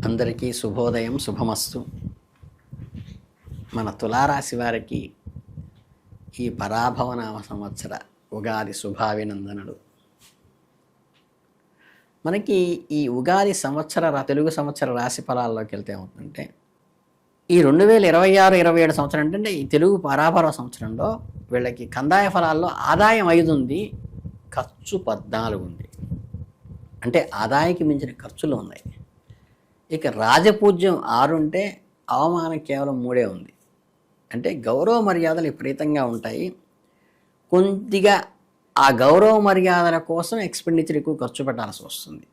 అందరికీ శుభోదయం, శుభమస్తు. మన తులారాశి వారికి ఈ పరాభవనామ సంవత్సర ఉగాది శుభాభినందనలు. మనకి ఈ ఉగాది తెలుగు సంవత్సర రాశి ఫలాల్లోకి వెళ్తే ఏమవుతుందంటే, ఈ 2026-27 సంవత్సరం అంటే ఈ తెలుగు పరాభవ సంవత్సరంలో వీళ్ళకి కందాయ ఫలాల్లో ఆదాయం 5 ఉంది, ఖర్చు 14 ఉంది. అంటే ఆదాయానికి మించిన ఖర్చులు ఉన్నాయి. ఇక రాజపూజ్యం 6 ఉంటే అవమానం కేవలం 3 ఉంది. అంటే గౌరవ మర్యాదలు విపరీతంగా ఉంటాయి. కొద్దిగా ఆ గౌరవ మర్యాదల కోసం ఎక్స్పెండిచర్ ఎక్కువ ఖర్చు పెట్టాల్సి వస్తుంది.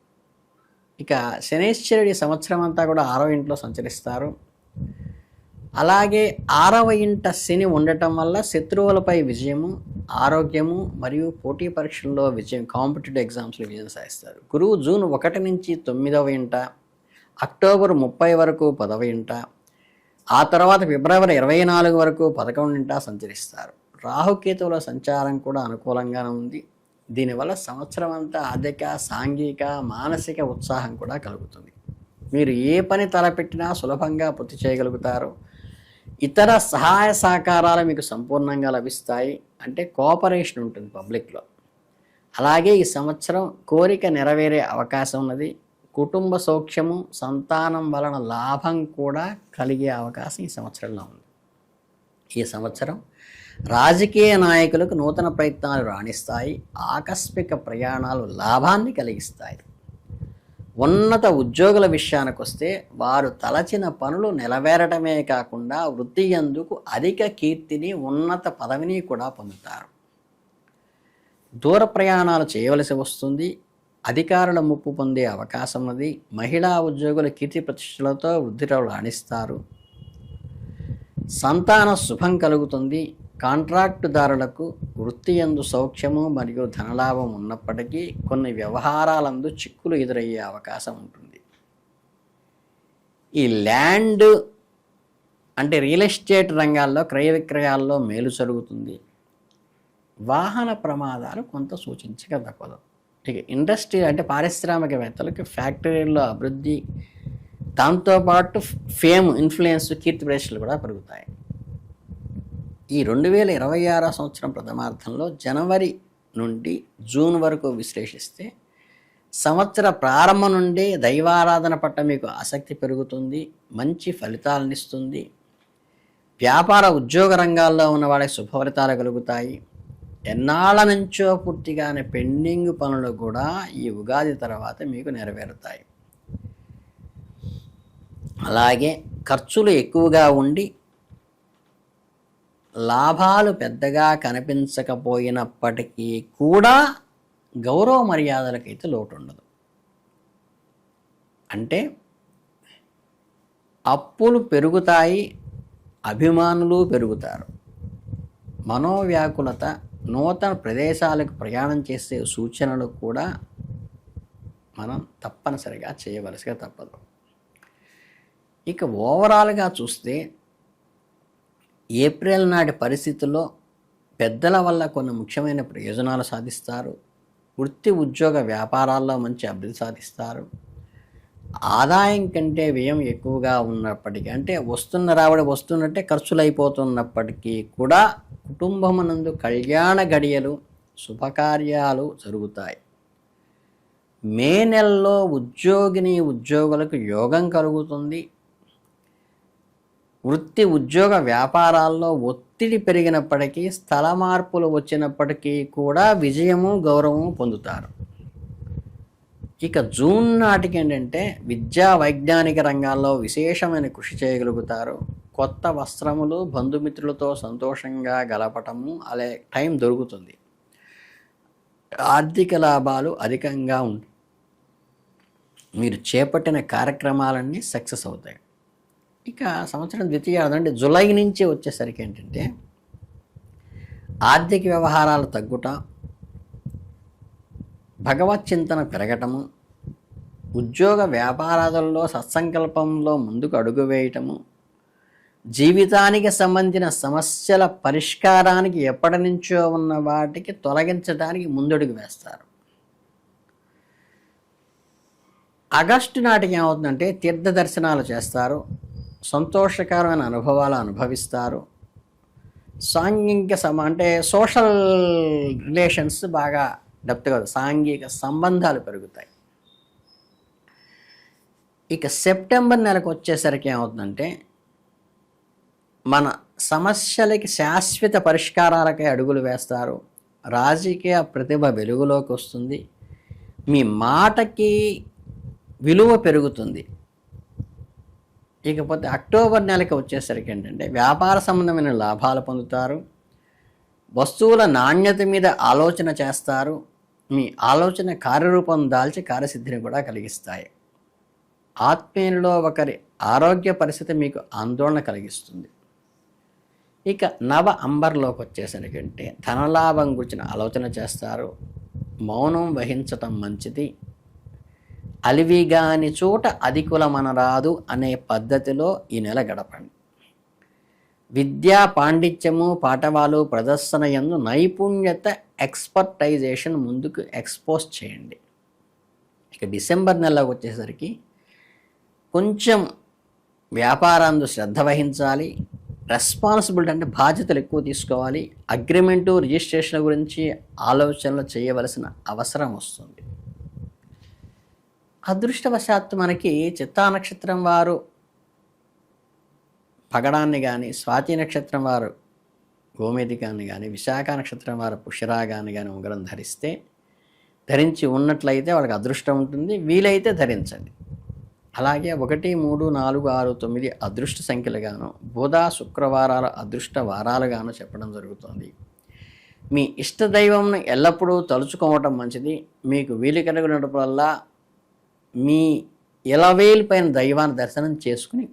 ఇక శనేశ్వరుడు ఈ సంవత్సరం అంతా కూడా 6వ ఇంట్లో సంచరిస్తారు. అలాగే 6వ ఇంట శని ఉండటం వల్ల శత్రువులపై విజయము, ఆరోగ్యము మరియు పోటీ పరీక్షల్లో విజయం, కాంపిటేటివ్ ఎగ్జామ్స్లో విజయం సాధిస్తారు. గురువు జూన్ 1 నుంచి 9వ ఇంట, అక్టోబర్ 30 వరకు 10వ ఇంట, ఆ తర్వాత ఫిబ్రవరి 24 వరకు 11వ ఇంట సంచరిస్తారు. రాహుకేతువుల సంచారం కూడా అనుకూలంగానే ఉంది. దీనివల్ల సంవత్సరం అంతా ఆర్థిక, సాంఘిక, మానసిక ఉత్సాహం కూడా కలుగుతుంది. మీరు ఏ పని తలపెట్టినా సులభంగా పూర్తి చేయగలుగుతారు. ఇతర సహాయ సహకారాలు మీకు సంపూర్ణంగా లభిస్తాయి. అంటే కోఆపరేషన్ ఉంటుంది పబ్లిక్లో. అలాగే ఈ సంవత్సరం కోరిక నెరవేరే అవకాశం ఉన్నది. కుటుంబ సౌఖ్యము, సంతానం వలన లాభం కూడా కలిగే అవకాశం ఈ సంవత్సరంలో ఉంది. ఈ సంవత్సరం రాజకీయ నాయకులకు నూతన ప్రయత్నాలు రాణిస్తాయి. ఆకస్మిక ప్రయాణాలు లాభాన్ని కలిగిస్తాయి. ఉన్నత ఉద్యోగుల విషయానికి వస్తే వారు తలచిన పనులు నెరవేరటమే కాకుండా వృత్తి యందుకు అధిక కీర్తిని, ఉన్నత పదవిని కూడా పొందుతారు. దూర ప్రయాణాలు చేయవలసి వస్తుంది. అధికారుల ముప్పు పొందే అవకాశం ఉన్నది. మహిళా ఉద్యోగుల కీర్తి ప్రతిష్టలతో వృద్ధిలో రాణిస్తారు. సంతాన శుభం కలుగుతుంది. కాంట్రాక్టుదారులకు వృత్తి యందు సౌఖ్యము మరియు ధనలాభం ఉన్నప్పటికీ కొన్ని వ్యవహారాలందు చిక్కులు ఎదురయ్యే అవకాశం ఉంటుంది. ఈ ల్యాండ్ అంటే రియల్ ఎస్టేట్ రంగాల్లో క్రయ విక్రయాల్లో మేలు జరుగుతుంది. వాహన ప్రమాదాలు కొంత సూచించక తప్పదు. ఇక ఇండస్ట్రీ అంటే పారిశ్రామికవేత్తలకు ఫ్యాక్టరీల్లో అభివృద్ధి, దాంతోపాటు ఫేమ్, ఇన్ఫ్లుయెన్స్, కీర్తి ప్రతిష్టలు కూడా పెరుగుతాయి. ఈ 2026 సంవత్సరం ప్రథమార్థంలో జనవరి నుండి జూన్ వరకు విశ్లేషిస్తే సంవత్సర ప్రారంభం నుండే దైవారాధన పట్ల మీకు ఆసక్తి పెరుగుతుంది. మంచి ఫలితాలను ఇస్తుంది. వ్యాపార ఉద్యోగ రంగాల్లో ఉన్న వాళ్ళకి శుభఫలితాలు కలుగుతాయి. ఎన్నాళ్ళ నుంచో పూర్తిగానే పెండింగ్ పనులు కూడా ఈ ఉగాది తర్వాత మీకు నెరవేరుతాయి. అలాగే ఖర్చులు ఎక్కువగా ఉండి లాభాలు పెద్దగా కనిపించకపోయినప్పటికీ కూడా గౌరవ మర్యాదలకైతే లోటు ఉండదు. అంటే అప్పులు పెరుగుతాయి, అభిమానులు పెరుగుతారు. మనోవ్యాకులత, నూతన ప్రదేశాలకు ప్రయాణం చేసే సూచనలు కూడా మనం తప్పనిసరిగా చేయవలసిగా తప్పదు. ఇక ఓవరాల్గా చూస్తే ఏప్రిల్ నాటి పరిస్థితుల్లో పెద్దల వల్ల కొన్ని ముఖ్యమైన ప్రయోజనాలు సాధిస్తారు. వృత్తి, ఉద్యోగ, వ్యాపారాల్లో మంచి అభివృద్ధి సాధిస్తారు. ఆదాయం కంటే వ్యయం ఎక్కువగా ఉన్నప్పటికీ, అంటే రాబడి వస్తున్నట్టే ఖర్చులు అయిపోతున్నప్పటికీ కూడా కుటుంబమునందు కళ్యాణ గడియలు, శుభకార్యాలు జరుగుతాయి. మే నెలలో ఉద్యోగులకు యోగం కలుగుతుంది. వృత్తి, ఉద్యోగ, వ్యాపారాల్లో ఒత్తిడి పెరిగినప్పటికీ, స్థల మార్పులు వచ్చినప్పటికీ కూడా విజయము, గౌరవము పొందుతారు. ఇక జూన్ నాటికి ఏంటంటే విద్యా, వైజ్ఞానిక రంగాల్లో విశేషమైన కృషి చేయగలుగుతారు. కొత్త వస్త్రములు, బంధుమిత్రులతో సంతోషంగా గడపటము అలా టైం దొరుకుతుంది. ఆర్థిక లాభాలు అధికంగా ఉంటాయి. మీరు చేపట్టిన కార్యక్రమాలన్నీ సక్సెస్ అవుతాయి. ఇక సంవత్సరం ద్వితీయార్థం అంటే జూలై నుంచి వచ్చేసరికి ఏంటంటే ఆర్థిక వ్యవహారాలు తగ్గుట, భగవత్ చింతన పెరగటము, ఉద్యోగ వ్యాపారాలలో సత్సంకల్పంలో ముందుకు అడుగు వేయటము, జీవితానికి సంబంధించిన సమస్యల పరిష్కారానికి ఎప్పటి నుంచో ఉన్న వాటికి తొలగించడానికి ముందడుగు వేస్తారు. ఆగస్టు నాటికి ఏమవుతుందంటే తీర్థ దర్శనాలు చేస్తారు, సంతోషకరమైన అనుభవాలు అనుభవిస్తారు, సాంఘిక అంటే సోషల్ రిలేషన్స్ బాగా డెప్త్గా సాంఘిక సంబంధాలు పెరుగుతాయి. ఇక సెప్టెంబర్ నెలకు వచ్చేసరికి ఏమవుతుందంటే మన సమస్యలకి శాశ్వత పరిష్కారాలకై అడుగులు వేస్తారు, రాజకీయ ప్రతిభ వెలుగులోకి వస్తుంది, మీ మాటకి విలువ పెరుగుతుంది. ఇకపోతే అక్టోబర్ నెలకి వచ్చేసరికి ఏంటంటే వ్యాపార సంబంధమైన లాభాలు పొందుతారు, వస్తువుల నాణ్యత మీద ఆలోచన చేస్తారు, మీ ఆలోచన కార్యరూపం దాల్చి కార్యసిద్ధిని కూడా కలిగిస్తాయి. ఆత్మీయులలో ఒకరి ఆరోగ్య పరిస్థితి మీకు ఆందోళన కలిగిస్తుంది. ఇక నవ అంబర్లోకి వచ్చేసరికి అంటే ధనలాభం గురించిన ఆలోచన చేస్తారు, మౌనం వహించటం మంచిది, అలివిగాని చోట అధికులమనరాదు అనే పద్ధతిలో ఈ నెల గడపండి. విద్యా పాండిత్యము పాఠవాలు ప్రదర్శన యందు నైపుణ్యత ఎక్స్పర్టైజేషన్ ముందుకు ఎక్స్పోజ్ చేయండి. ఇక డిసెంబర్ నెలలోకి వచ్చేసరికి కొంచెం వ్యాపారాందు శ్రద్ధ వహించాలి, రెస్పాన్సిబిలిటీ అంటే బాధ్యతలు ఎక్కువ తీసుకోవాలి, అగ్రిమెంటు రిజిస్ట్రేషన్ గురించి ఆలోచనలు చేయవలసిన అవసరం వస్తుంది. అదృష్టవశాత్తు మనకి చిత్తా నక్షత్రం వారు పగడాన్ని కానీ, స్వాతి నక్షత్రం వారు గోమేధికాన్ని కానీ, విశాఖ నక్షత్రం వారు పుష్యరాగాన్ని కానీ ఉంగరం ధరించి ఉన్నట్లయితే వాళ్ళకి అదృష్టం ఉంటుంది, వీలైతే ధరించండి. అలాగే 1, 3, 4, 6, 9 అదృష్ట సంఖ్యలుగాను, బుధ శుక్రవారాలు అదృష్ట వారాలుగాను చెప్పడం జరుగుతుంది. మీ ఇష్టదైవంను ఎల్లప్పుడూ తలుచుకోవటం మంచిది. మీకు వీలు కలిగినప్పుడల్లా మీ ఇలవేలు పైన దైవాన్ని దర్శనం చేసుకుని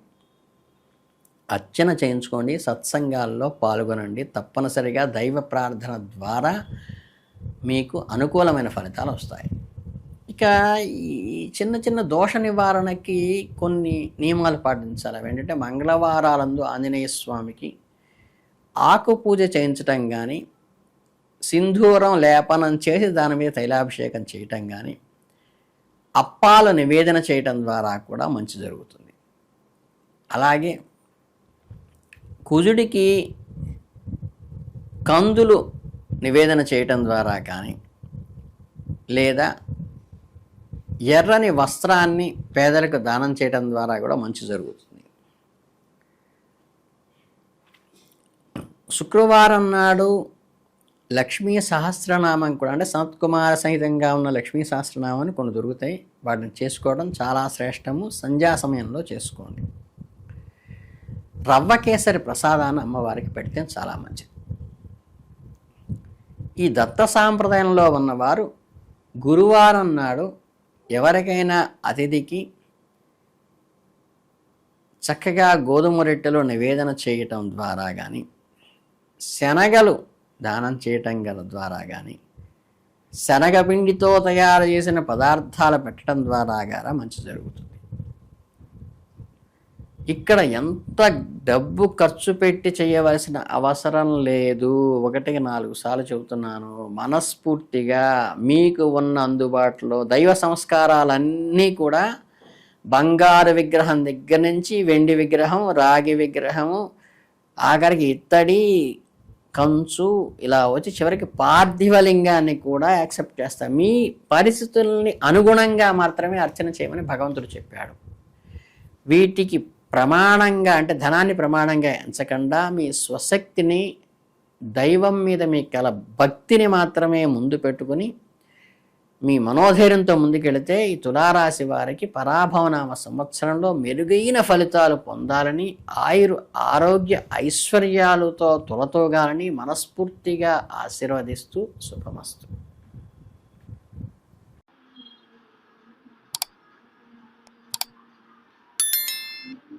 అర్చన చేయించుకోండి, సత్సంగాల్లో పాల్గొనండి. తప్పనిసరిగా దైవ ప్రార్థన ద్వారా మీకు అనుకూలమైన ఫలితాలు వస్తాయి. ఇక ఈ చిన్న చిన్న దోష నివారణకి కొన్ని నియమాలు పాటించాలి. అవి ఏంటంటే మంగళవారాలందు ఆంజనేయ స్వామికి ఆకు పూజ చేయించటం కానీ, సింధూరం లేపనం చేసి దాని మీద తైలాభిషేకం చేయటం కానీ, అప్పాలు నివేదన చేయటం ద్వారా కూడా మంచి జరుగుతుంది. అలాగే కుజుడికి కందులు నివేదన చేయటం ద్వారా కానీ, లేదా ఎర్రని వస్త్రాన్ని పేదలకు దానం చేయటం ద్వారా కూడా మంచి జరుగుతుంది. శుక్రవారం నాడు లక్ష్మీ సహస్రనామం కూడా, అంటే సనత్కుమార సహితంగా ఉన్న లక్ష్మీ సహస్రనామాన్ని కొన్ని దొరుకుతాయి, వాటిని చేసుకోవడం చాలా శ్రేష్టము. సంధ్యా సమయంలో చేసుకోండి. రవ్వ కేసరి ప్రసాదాన్ని అమ్మవారికి పెడితే చాలా మంచిది. ఈ దత్త సాంప్రదాయంలో ఉన్నవారు గురువారం నాడు ఎవరికైనా అతిథికి చక్కగా గోధుమ రొట్టెలు నివేదన చేయటం ద్వారా కానీ, శనగలు దానం చేయటం ద్వారా కానీ, శనగపిండితో తయారు చేసిన పదార్థాలు పెట్టడం ద్వారా గారా మంచి జరుగుతుంది. ఇక్కడ ఎంత డబ్బు ఖర్చు పెట్టి చేయవలసిన అవసరం లేదు. 1కి 4 సార్లు చెబుతున్నాను. మనస్ఫూర్తిగా మీకు ఉన్న అందుబాటులో దైవ సంస్కారాలన్నీ కూడా బంగారు విగ్రహం దగ్గర నుంచి వెండి విగ్రహం, రాగి విగ్రహము, ఆఖరికి ఇత్తడి, కంచు, ఇలా వచ్చి చివరికి పార్థివలింగాన్ని కూడా యాక్సెప్ట్ చేస్తారు. మీ పరిస్థితుల్ని అనుగుణంగా మాత్రమే అర్చన చేయమని భగవంతుడు చెప్పాడు. వీటికి ప్రమాణంగా అంటే ధనాన్ని ప్రమాణంగా ఎంచకుండా మీ స్వశక్తిని, దైవం మీద మీ కల భక్తిని మాత్రమే ముందు పెట్టుకుని మీ మనోధైర్యంతో ముందుకెళితే ఈ తులారాశి వారికి పరాభవనామ సంవత్సరంలో మెరుగైన ఫలితాలు పొందాలని, ఆరోగ్య ఐశ్వర్యాలతో తులతోగాలని మనస్ఫూర్తిగా ఆశీర్వదిస్తూ శుభమస్తు.